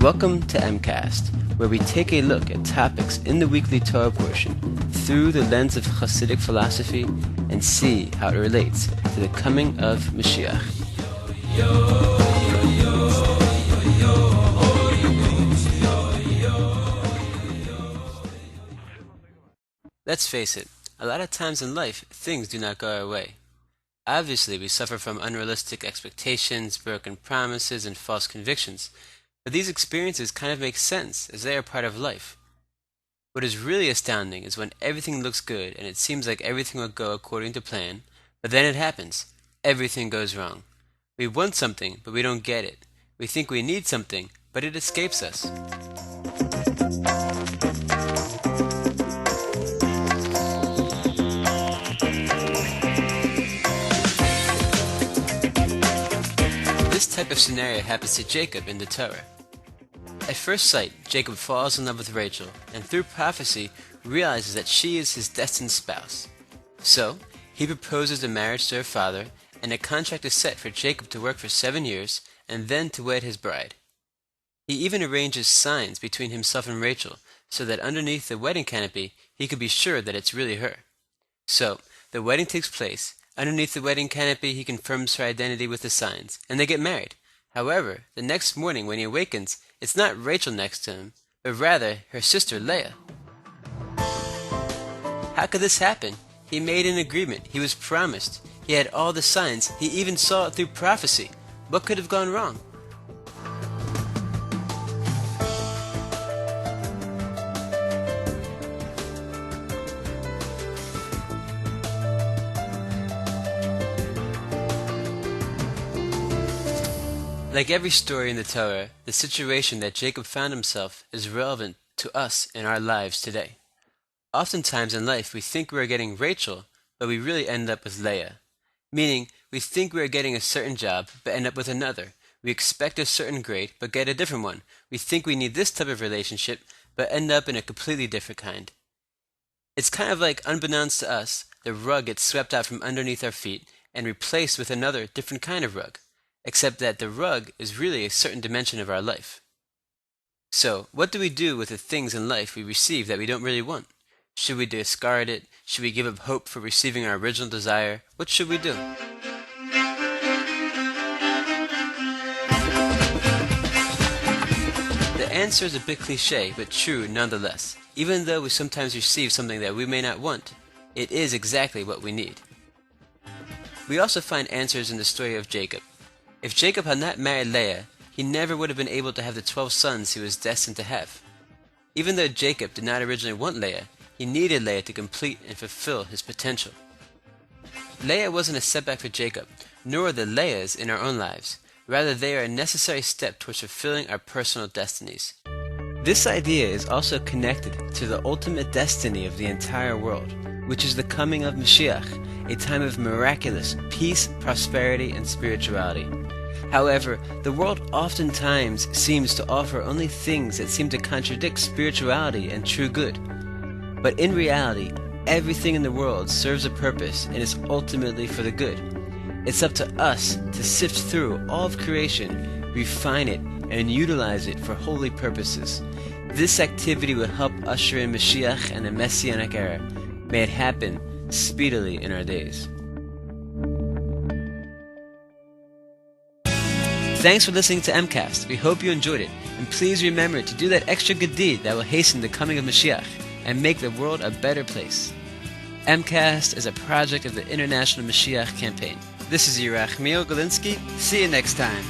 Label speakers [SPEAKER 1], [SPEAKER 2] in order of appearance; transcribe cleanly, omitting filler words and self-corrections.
[SPEAKER 1] Welcome to MCAST, where we take a look at topics in the weekly Torah portion through the lens of Hasidic philosophy and see how it relates to the coming of Mashiach. Let's face it, a lot of times in life, things do not go our way. Obviously, we suffer from unrealistic expectations, broken promises, and false convictions, but these experiences kind of make sense as they are part of life. What is really astounding is when everything looks good and it seems like everything will go according to plan, but then it happens. Everything goes wrong. We want something, but we don't get it. We think we need something, but it escapes us. This type of scenario happens to Jacob in the Torah. At first sight, Jacob falls in love with Rachel, and through prophecy realizes that she is his destined spouse. So, he proposes the marriage to her father, and a contract is set for Jacob to work for 7 years, and then to wed his bride. He even arranges signs between himself and Rachel, so that underneath the wedding canopy, he could be sure that it's really her. So, the wedding takes place. Underneath the wedding canopy, he confirms her identity with the signs, and they get married. However, the next morning when he awakens, it's not Rachel next to him, but rather her sister Leah. How could this happen? He made an agreement. He was promised. He had all the signs. He even saw it through prophecy. What could have gone wrong? Like every story in the Torah, the situation that Jacob found himself is relevant to us in our lives today. Oftentimes in life we think we are getting Rachel, but we really end up with Leah. Meaning, we think we are getting a certain job, but end up with another. We expect a certain grade, but get a different one. We think we need this type of relationship, but end up in a completely different kind. It's kind of like, unbeknownst to us, the rug gets swept out from underneath our feet and replaced with another different kind of rug. Except that the rug is really a certain dimension of our life. So, what do we do with the things in life we receive that we don't really want? Should we discard it? Should we give up hope for receiving our original desire? What should we do? The answer is a bit cliché, but true nonetheless. Even though we sometimes receive something that we may not want, it is exactly what we need. We also find answers in the story of Jacob. If Jacob had not married Leah, he never would have been able to have the 12 sons he was destined to have. Even though Jacob did not originally want Leah, he needed Leah to complete and fulfill his potential. Leah wasn't a setback for Jacob, nor are the Leahs in our own lives. Rather, they are a necessary step towards fulfilling our personal destinies. This idea is also connected to the ultimate destiny of the entire world, which is the coming of Mashiach, a time of miraculous peace, prosperity, and spirituality. However, the world oftentimes seems to offer only things that seem to contradict spirituality and true good. But in reality, everything in the world serves a purpose and is ultimately for the good. It's up to us to sift through all of creation, refine it, and utilize it for holy purposes. This activity will help usher in Mashiach and the Messianic era. May it happen speedily in our days. Thanks for listening to MCAST. We hope you enjoyed it. And please remember to do that extra good deed that will hasten the coming of Mashiach and make the world a better place. MCAST is a project of the International Mashiach Campaign. This is Yerachmiel Galinsky. See you next time.